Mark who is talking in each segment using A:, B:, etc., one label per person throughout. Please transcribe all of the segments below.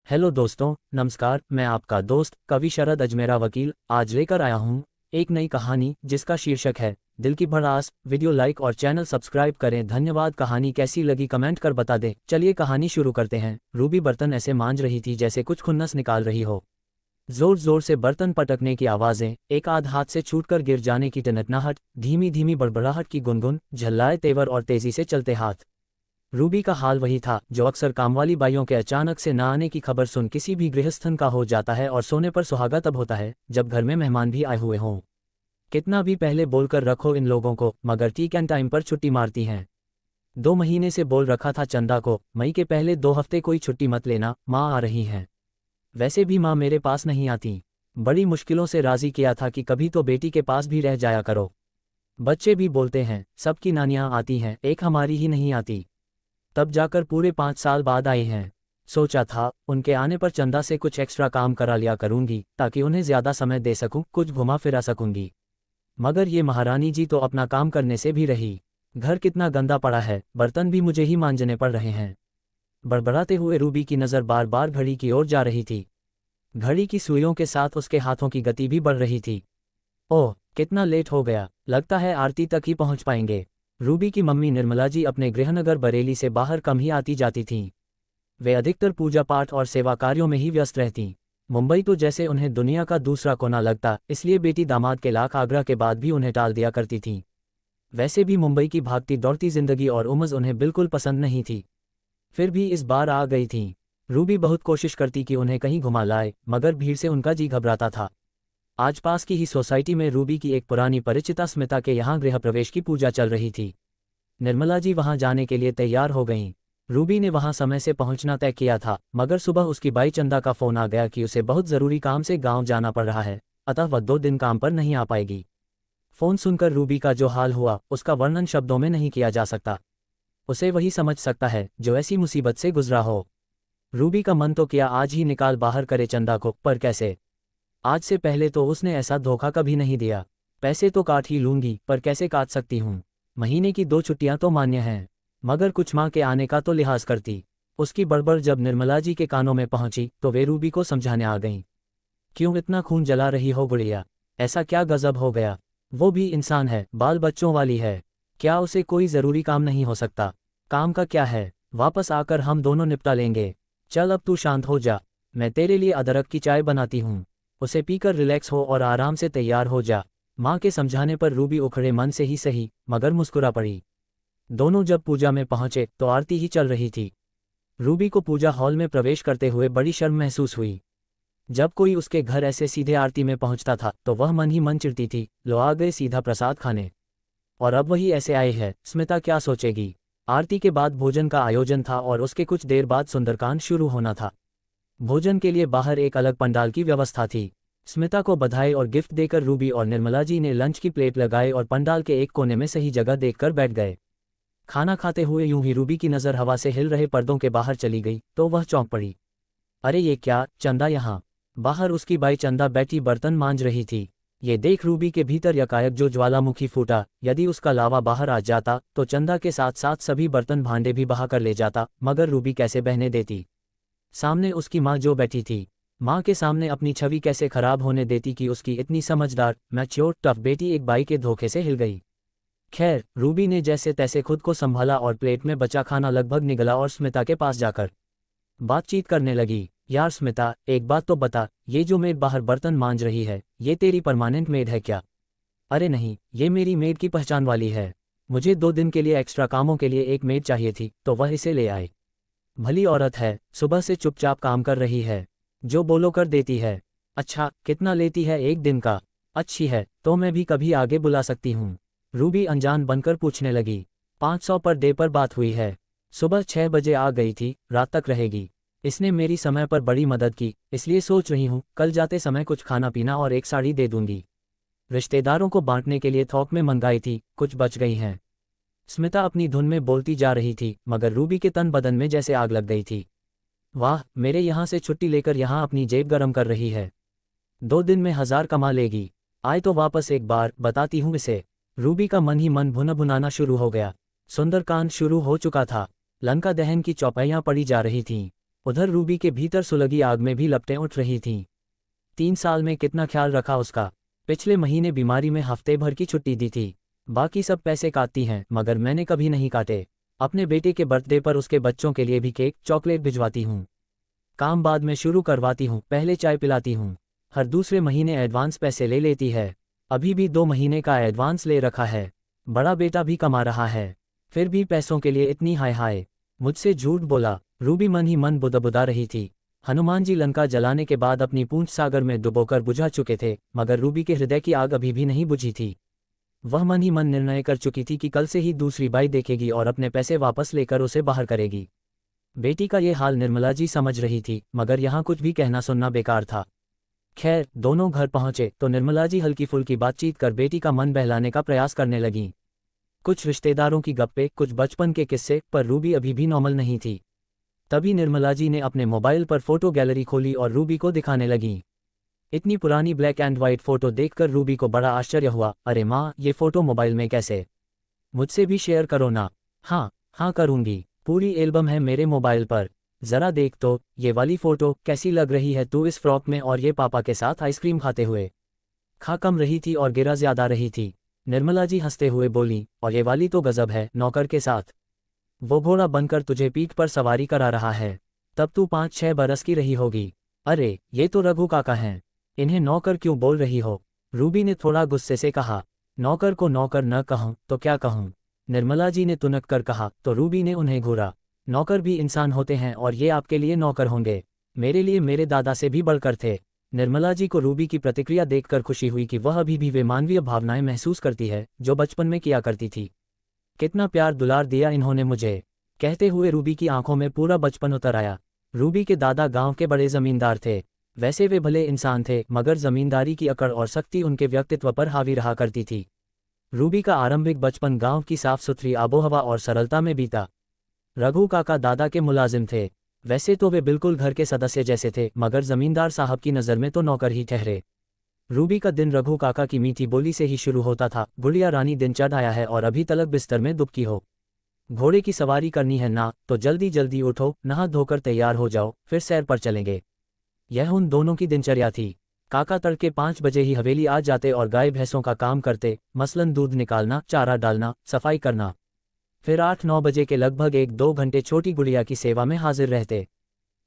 A: Hello दोस्तों, नमस्कार। मैं आपका दोस्त कवि शरद अजमेरा वकील आज लेकर आया हूँ एक नई कहानी जिसका शीर्षक है दिल की भड़ास। वीडियो लाइक और चैनल सब्सक्राइब करें, धन्यवाद। कहानी कैसी लगी कमेंट कर बता दें। चलिए कहानी शुरू करते हैं। रूबी बर्तन ऐसे मांज रही थी जैसे कुछ खुन्नस निकाल रही हो। जोर जोर से बर्तन पटकने की आवाजें, एक आध हाथ से छूटकर गिर जाने की टनटनाहट, धीमी धीमी बड़बड़ाहट की गुनगुन, झल्लाए तेवर और तेजी से चलते हाथ। रूबी का हाल वही था जो अक्सर कामवाली बाइयों के अचानक से न आने की खबर सुन किसी भी गृहस्थन का हो जाता है। और सोने पर सुहागा तब होता है जब घर में मेहमान भी आए हुए हों। कितना भी पहले बोलकर रखो इन लोगों को, मगर ठीक एंड टाइम पर छुट्टी मारती हैं। 2 महीने से बोल रखा था चंदा को, मई के पहले 2 हफ्ते कोई छुट्टी मत लेना, माँ आ रही हैं। वैसे भी माँ मेरे पास नहीं आती। बड़ी मुश्किलों से राजी किया था कि कभी तो बेटी के पास भी रह जाया करो। बच्चे भी बोलते हैं सबकी नानियाँ आती हैं, एक हमारी ही नहीं आती। तब जाकर पूरे 5 साल बाद आई हैं। सोचा था उनके आने पर चंदा से कुछ एक्स्ट्रा काम करा लिया करूंगी ताकि उन्हें ज्यादा समय दे सकूं, कुछ घुमा फिरा सकूंगी। मगर ये महारानी जी तो अपना काम करने से भी रही। घर कितना गंदा पड़ा है, बर्तन भी मुझे ही मांजने पड़ रहे हैं। बड़बड़ाते हुए रूबी की नज़र बार बार घड़ी की ओर जा रही थी। घड़ी की सुइयों के साथ उसके हाथों की गति भी बढ़ रही थी। ओह, कितना लेट हो गया, लगता है आरती तक ही पहुंच पाएंगे। रूबी की मम्मी निर्मला जी अपने गृहनगर बरेली से बाहर कम ही आती जाती थीं। वे अधिकतर पूजा पाठ और सेवा कार्यों में ही व्यस्त रहतीं। मुंबई तो जैसे उन्हें दुनिया का दूसरा कोना लगता, इसलिए बेटी दामाद के लाख आग्रह के बाद भी उन्हें टाल दिया करती थीं। वैसे भी मुंबई की भागती दौड़ती जिंदगी और उमस उन्हें बिल्कुल पसंद नहीं थी। फिर भी इस बार आ गई थीं। रूबी बहुत कोशिश करती कि उन्हें कहीं घुमा लाए, मगर भीड़ से उनका जी घबराता था। आज पास की ही सोसाइटी में रूबी की एक पुरानी परिचिता स्मिता के यहाँ गृह प्रवेश की पूजा चल रही थी। निर्मला जी वहां जाने के लिए तैयार हो गईं। रूबी ने वहां समय से पहुंचना तय किया था, मगर सुबह उसकी बाई चंदा का फोन आ गया कि उसे बहुत जरूरी काम से गांव जाना पड़ रहा है, अतः वह 2 दिन काम पर नहीं आ पाएगी। फोन सुनकर रूबी का जो हाल हुआ उसका वर्णन शब्दों में नहीं किया जा सकता। उसे वही समझ सकता है जो ऐसी मुसीबत से गुजरा हो। रूबी का मन तो किया आज ही निकाल बाहर करे चंदा को, पर कैसे? आज से पहले तो उसने ऐसा धोखा कभी नहीं दिया। पैसे तो काट ही लूंगी, पर कैसे काट सकती हूँ? महीने की 2 छुट्टियां तो मान्य हैं, मगर कुछ माँ के आने का तो लिहाज करती। उसकी बड़बड़ जब निर्मला जी के कानों में पहुंची तो वे रूबी को समझाने आ गईं। क्यों इतना खून जला रही हो गुड़िया? ऐसा क्या गजब हो गया? वो भी इंसान है, बाल बच्चों वाली है। क्या उसे कोई ज़रूरी काम नहीं हो सकता? काम का क्या है, वापस आकर हम दोनों निपटा लेंगे। चल अब तू शांत हो जा, मैं तेरे लिए अदरक की चाय बनाती हूँ। उसे पीकर रिलैक्स हो और आराम से तैयार हो जा। माँ के समझाने पर रूबी उखड़े मन से ही सही, मगर मुस्कुरा पड़ी। दोनों जब पूजा में पहुंचे तो आरती ही चल रही थी। रूबी को पूजा हॉल में प्रवेश करते हुए बड़ी शर्म महसूस हुई। जब कोई उसके घर ऐसे सीधे आरती में पहुंचता था तो वह मन ही मन चिढ़ती थी, लो आ गए सीधा प्रसाद खाने। और अब वही ऐसे आए हैं, स्मिता क्या सोचेगी? आरती के बाद भोजन का आयोजन था और उसके कुछ देर बाद सुंदरकांड शुरू होना था। भोजन के लिए बाहर एक अलग पंडाल की व्यवस्था थी। स्मिता को बधाई और गिफ्ट देकर रूबी और निर्मला जी ने लंच की प्लेट लगाई और पंडाल के एक कोने में सही जगह देखकर बैठ गए। खाना खाते हुए यूं ही रूबी की नज़र हवा से हिल रहे पर्दों के बाहर चली गई तो वह चौंक पड़ी। अरे ये क्या, चंदा यहाँ? बाहर उसकी बाई चंदा बैठी बर्तन मांज रही थी। ये देख रूबी के भीतर यकायक जो ज्वालामुखी फूटा। यदि उसका लावा बाहर आ जाता तो चंदा के साथ साथ सभी बर्तन भांडे भी बहा कर ले जाता, मगर रूबी कैसे बहने देती? सामने उसकी माँ जो बैठी थी, माँ के सामने अपनी छवि कैसे खराब होने देती कि उसकी इतनी समझदार मैच्योर टफ बेटी एक बाई के धोखे से हिल गई। खैर, रूबी ने जैसे तैसे खुद को संभाला और प्लेट में बचा खाना लगभग निगला और स्मिता के पास जाकर बातचीत करने लगी। यार स्मिता, एक बात तो बता, ये जो मेड बाहर बर्तन मांज रही है ये तेरी परमानेंट मेड है क्या? अरे नहीं, ये मेरी मेड की पहचान वाली है। मुझे 2 दिन के लिए एक्स्ट्रा कामों के लिए एक मेड चाहिए थी तो वह इसे ले आए। भली औरत है, सुबह से चुपचाप काम कर रही है, जो बोलो कर देती है। अच्छा, कितना लेती है 1 दिन का? अच्छी है तो मैं भी कभी आगे बुला सकती हूँ। रूबी अनजान बनकर पूछने लगी। 500 पर डे पर बात हुई है। सुबह 6 बजे आ गई थी, रात तक रहेगी। इसने मेरी समय पर बड़ी मदद की, इसलिए सोच रही हूँ कल जाते समय कुछ खाना पीना और एक साड़ी दे दूंगी। रिश्तेदारों को बांटने के लिए थोक में मंगाई थी, कुछ बच गई हैं। स्मिता अपनी धुन में बोलती जा रही थी, मगर रूबी के तन बदन में जैसे आग लग गई थी। वाह, मेरे यहाँ से छुट्टी लेकर यहाँ अपनी जेब गरम कर रही है। 2 दिन में 1000 कमा लेगी। आए तो वापस एक बार बताती हूँ इसे। रूबी का मन ही मन भुना भुनाना शुरू हो गया। सुंदरकांड शुरू हो चुका था। लंका दहन की चौपाइयाँ पड़ी जा रही थीं। उधर रूबी के भीतर सुलगी आग में भी लपटें उठ रही थीं। 3 साल में कितना ख्याल रखा उसका। पिछले महीने बीमारी में हफ्ते भर की छुट्टी दी थी। बाकी सब पैसे काटती हैं मगर मैंने कभी नहीं काटे। अपने बेटे के बर्थडे पर उसके बच्चों के लिए भी केक चॉकलेट भिजवाती हूँ। काम बाद में शुरू करवाती हूँ, पहले चाय पिलाती हूँ। हर दूसरे महीने एडवांस पैसे ले लेती है। अभी भी 2 महीने का एडवांस ले रखा है। बड़ा बेटा भी कमा रहा है, फिर भी पैसों के लिए इतनी हाय हाय। मुझसे झूठ बोला। रूबी मन ही मन बुदबुदा रही थी। हनुमान जी लंका जलाने के बाद अपनी पूंछ सागर में डुबोकर बुझा चुके थे, मगर रूबी के हृदय की आग अभी भी नहीं बुझी थी। वह मन ही मन निर्णय कर चुकी थी कि कल से ही दूसरी बाई देखेगी और अपने पैसे वापस लेकर उसे बाहर करेगी। बेटी का ये हाल निर्मला जी समझ रही थी, मगर यहाँ कुछ भी कहना सुनना बेकार था। खैर, दोनों घर पहुंचे तो निर्मला जी हल्की फुल्की बातचीत कर बेटी का मन बहलाने का प्रयास करने लगीं। कुछ रिश्तेदारों की गप्पे, कुछ बचपन के किस्से, पर रूबी अभी भी नॉर्मल नहीं थी। तभी निर्मला जी ने अपने मोबाइल पर फोटो गैलरी खोली और रूबी को दिखाने लगीं। इतनी पुरानी ब्लैक एंड वाइट फोटो देखकर रूबी को बड़ा आश्चर्य हुआ। अरे माँ, ये फोटो मोबाइल में कैसे? मुझसे भी शेयर करो ना। हाँ करूँगी, पूरी एल्बम है मेरे मोबाइल पर। ज़रा देख तो, ये वाली फ़ोटो कैसी लग रही है तू इस फ्रॉक में और ये पापा के साथ आइसक्रीम खाते हुए। खा कम रही थी और गिरा ज़्यादा रही थी। निर्मला जी हंसते हुए बोली, और ये वाली तो गजब है, नौकर के साथ। वो घोड़ा बनकर तुझे पीठ पर सवारी करा रहा है। तब तू 5-6 बरस की रही होगी। अरे, ये तो रघु काका हैं। इन्हें नौकर क्यों बोल रही हो? रूबी ने थोड़ा गुस्से से कहा। नौकर को नौकर न कहूँ तो क्या कहूँ? निर्मला जी ने तुनक कर कहा तो रूबी ने उन्हें घूरा। नौकर भी इंसान होते हैं और ये आपके लिए नौकर होंगे। मेरे लिए मेरे दादा से भी बढ़कर थे। निर्मला जी को रूबी की प्रतिक्रिया देखकर खुशी हुई कि वह अभी भी वे मानवीय भावनाएं महसूस करती है जो बचपन में किया करती थी। कितना प्यार दुलार दिया इन्होंने मुझे, कहते हुए रूबी की आंखों में पूरा बचपन उतर आया। रूबी के दादा गांव के बड़े जमींदार थे। वैसे वे भले इंसान थे, मगर जमींदारी की अकड़ और सख्ती उनके व्यक्तित्व पर हावी रहा करती थी। रूबी का आरंभिक बचपन गांव की साफ सुथरी आबोहवा और सरलता में बीता। रघु काका दादा के मुलाजिम थे। वैसे तो वे बिल्कुल घर के सदस्य जैसे थे, मगर जमींदार साहब की नज़र में तो नौकर ही ठहरे। रूबी का दिन रघु काका की मीठी बोली से ही शुरू होता था। गुड़िया रानी, दिन चढ़ आया है और अभी तलक बिस्तर में दुबकी हो। घोड़े की सवारी करनी है ना, तो जल्दी जल्दी उठो, नहा धोकर तैयार हो जाओ, फिर सैर पर चलेंगे। यह उन दोनों की दिनचर्या थी। काका तड़के 5 बजे ही हवेली आ जाते और गाय भैंसों का काम करते, मसलन दूध निकालना, चारा डालना, सफाई करना। फिर 8-9 बजे के लगभग 1-2 घंटे छोटी गुड़िया की सेवा में हाजिर रहते।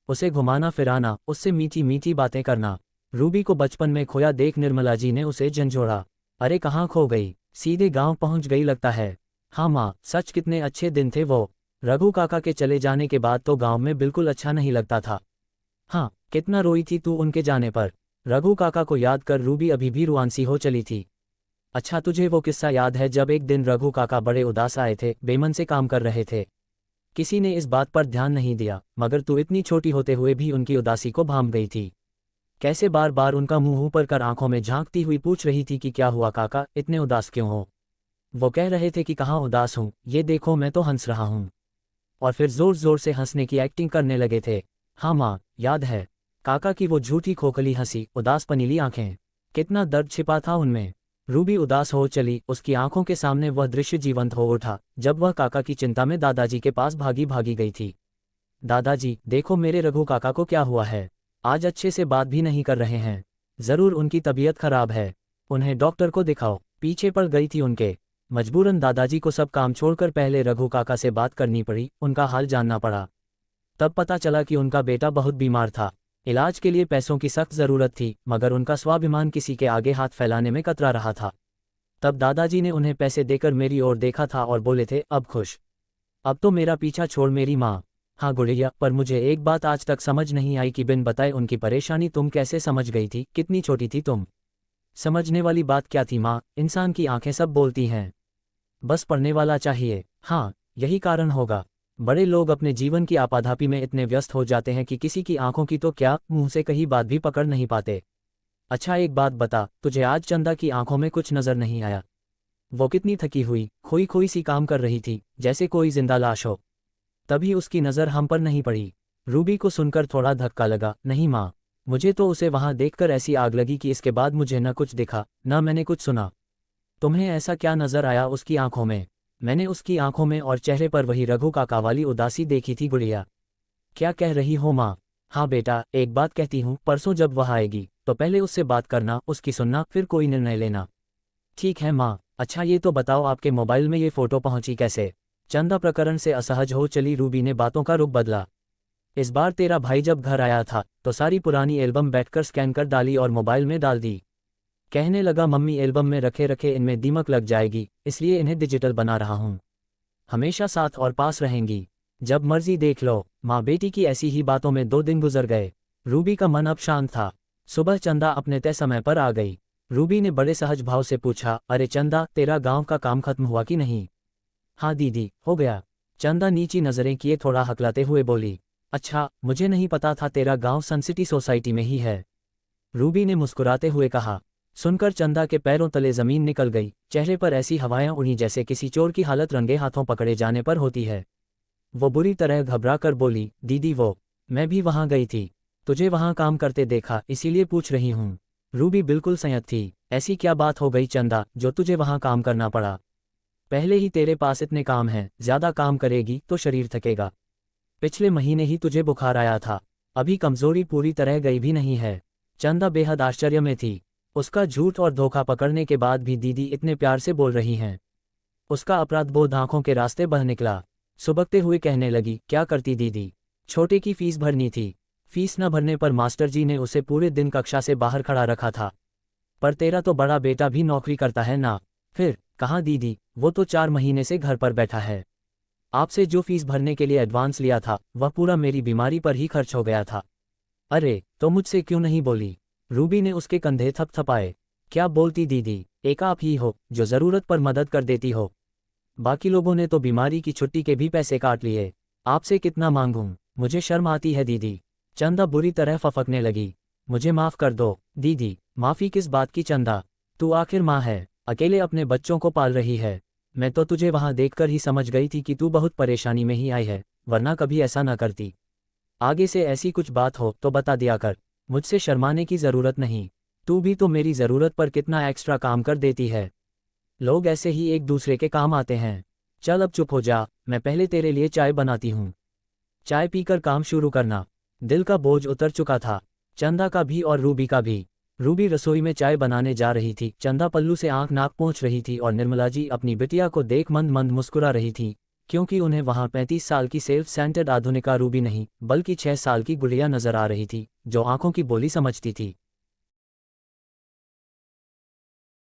A: उसे घुमाना फिराना, उससे मीठी मीठी बातें करना। रूबी को बचपन में खोया देख निर्मला जी ने उसे झंझोड़ा। अरे कहाँ खो गई? सीधे गांव पहुंच गई लगता है। हाँ माँ, सच कितने अच्छे दिन थे वो। रघु काका के चले जाने के बाद तो गांव में बिल्कुल अच्छा नहीं लगता था। हाँ, कितना रोई थी तू उनके जाने पर। रघु काका को याद कर रूबी अभी भी रुआंसी हो चली थी। अच्छा, तुझे वो किस्सा याद है जब एक दिन रघु काका बड़े उदास आए थे, बेमन से काम कर रहे थे। किसी ने इस बात पर ध्यान नहीं दिया, मगर तू इतनी छोटी होते हुए भी उनकी उदासी को भांप गई थी। कैसे बार बार उनका मुंह ऊपर कर आंखों में झांकती हुई पूछ रही थी कि क्या हुआ काका, इतने उदास क्यों हो? वो कह रहे थे कि कहाँ उदास हूँ, ये देखो मैं तो हंस रहा हूँ। और फिर जोर जोर से हंसने की एक्टिंग करने लगे थे। हाँ माँ, याद है। काका की वो झूठी खोखली हंसी, उदास पनीली आंखें, कितना दर्द छिपा था उनमें। रूबी उदास हो चली। उसकी आंखों के सामने वह दृश्य जीवंत हो उठा जब वह काका की चिंता में दादाजी के पास भागी भागी गई थी। दादाजी, देखो मेरे रघु काका को क्या हुआ है। आज अच्छे से बात भी नहीं कर रहे हैं। जरूर उनकी तबीयत खराब है। उन्हें डॉक्टर को दिखाओ। पीछे पड़ गई थी उनके। मजबूरन दादाजी को सब काम छोड़कर पहले रघु काका से बात करनी पड़ी, उनका हाल जानना पड़ा। तब पता चला कि उनका बेटा बहुत बीमार था। इलाज के लिए पैसों की सख्त ज़रूरत थी, मगर उनका स्वाभिमान किसी के आगे हाथ फैलाने में कतरा रहा था। तब दादाजी ने उन्हें पैसे देकर मेरी ओर देखा था और बोले थे, अब खुश? अब तो मेरा पीछा छोड़ मेरी माँ। हाँ गुड़िया, पर मुझे एक बात आज तक समझ नहीं आई कि बिन बताए उनकी परेशानी तुम कैसे समझ गई थी? कितनी छोटी थी तुम? समझने वाली बात क्या थी माँ, इंसान की आंखें सब बोलती हैं। बस पढ़ने वाला चाहिए। हाँ, यही कारण होगा। बड़े लोग अपने जीवन की आपाधापी में इतने व्यस्त हो जाते हैं कि किसी की आंखों की तो क्या, मुंह से कही बात भी पकड़ नहीं पाते। अच्छा एक बात बता, तुझे आज चंदा की आंखों में कुछ नजर नहीं आया? वो कितनी थकी हुई, खोई खोई सी काम कर रही थी, जैसे कोई जिंदा लाश हो। तभी उसकी नज़र हम पर नहीं पड़ी। रूबी को सुनकर थोड़ा धक्का लगा। नहीं माँ, मुझे तो उसे वहां देखकर ऐसी आग लगी कि इसके बाद मुझे न कुछ दिखा, न मैंने कुछ सुना। तुम्हें ऐसा क्या नजर आया उसकी आंखों में? मैंने उसकी आंखों में और चेहरे पर वही रघु काका वाली उदासी देखी थी गुड़िया। क्या कह रही हो माँ? हाँ बेटा, एक बात कहती हूँ, परसों जब वह आएगी तो पहले उससे बात करना, उसकी सुनना, फिर कोई निर्णय लेना। ठीक है माँ। अच्छा ये तो बताओ, आपके मोबाइल में ये फ़ोटो पहुंची कैसे? चंदा प्रकरण से असहज हो चली रूबी ने बातों का रुख बदला। इस बार तेरा भाई जब घर आया था तो सारी पुरानी एल्बम बैठकर स्कैन कर डाली और मोबाइल में डाल दी। कहने लगा मम्मी एल्बम में रखे रखे इनमें दीमक लग जाएगी, इसलिए इन्हें डिजिटल बना रहा हूँ। हमेशा साथ और पास रहेंगी, जब मर्जी देख लो। माँ बेटी की ऐसी ही बातों में 2 दिन गुजर गए। रूबी का मन अब शांत था। सुबह चंदा अपने तय समय पर आ गई। रूबी ने बड़े सहज भाव से पूछा, अरे चंदा, तेरा गांव का काम खत्म हुआ कि नहीं? हाँ दीदी, हो गया। चंदा नीची नजरें किए थोड़ा हकलाते हुए बोली। अच्छा, मुझे नहीं पता था तेरा गांव सनसिटी सोसाइटी में ही है। रूबी ने मुस्कुराते हुए कहा। सुनकर चंदा के पैरों तले जमीन निकल गई। चेहरे पर ऐसी हवाएं उड़ी जैसे किसी चोर की हालत रंगे हाथों पकड़े जाने पर होती है। वो बुरी तरह घबरा कर बोली, दीदी मैं भी वहां गई थी। तुझे वहां काम करते देखा, इसीलिए पूछ रही हूँ। रूबी बिल्कुल संयत थी। ऐसी क्या बात हो गई चंदा, जो तुझे वहां काम करना पड़ा? पहले ही तेरे पास इतने काम हैं, ज्यादा काम करेगी तो शरीर थकेगा। पिछले महीने ही तुझे बुखार आया था, अभी कमजोरी पूरी तरह गई भी नहीं है। चंदा बेहद आश्चर्य में थी। उसका झूठ और धोखा पकड़ने के बाद भी दीदी इतने प्यार से बोल रही हैं। उसका अपराध बोध आंखों के रास्ते बह निकला। सुबकते हुए कहने लगी, क्या करती दीदी? छोटे की फीस भरनी थी। फीस न भरने पर मास्टर जी ने उसे पूरे दिन कक्षा से बाहर खड़ा रखा था। पर तेरा तो बड़ा बेटा भी नौकरी करता है ना? फिर कहाँ दीदी, वो तो 4 महीने से घर पर बैठा है। आपसे जो फीस भरने के लिए एडवांस लिया था वह पूरा मेरी बीमारी पर ही खर्च हो गया था। अरे तो मुझसे क्यों नहीं बोली? रूबी ने उसके कंधे थपथपाए। क्या बोलती दीदी, एक आप ही हो जो ज़रूरत पर मदद कर देती हो। बाकी लोगों ने तो बीमारी की छुट्टी के भी पैसे काट लिए। आपसे कितना मांगूं? मुझे शर्म आती है दीदी। चंदा बुरी तरह फफकने लगी। मुझे माफ़ कर दो दीदी। माफ़ी किस बात की चंदा? तू आखिर माँ है, अकेले अपने बच्चों को पाल रही है। मैं तो तुझे वहां देखकर ही समझ गई थी कि तू बहुत परेशानी में ही आई है, वरना कभी ऐसा ना करती। आगे से ऐसी कुछ बात हो तो बता दिया कर। मुझसे शर्माने की ज़रूरत नहीं। तू भी तो मेरी ज़रूरत पर कितना एक्स्ट्रा काम कर देती है। लोग ऐसे ही एक दूसरे के काम आते हैं। चल अब चुप हो जा, मैं पहले तेरे लिए चाय बनाती हूँ। चाय पीकर काम शुरू करना। दिल का बोझ उतर चुका था, चंदा का भी और रूबी का भी। रूबी रसोई में चाय बनाने जा रही थी, चंदा पल्लू से आंख नाक पोंछ रही थी और निर्मला जी अपनी बिटिया को देख मंद मंद मुस्कुरा रही थी, क्योंकि उन्हें वहां 35 साल की सेल्फ सेंटर्ड आधुनिका रूबी नहीं बल्कि 6 साल की गुड़िया नजर आ रही थी, जो आंखों की बोली समझती थी।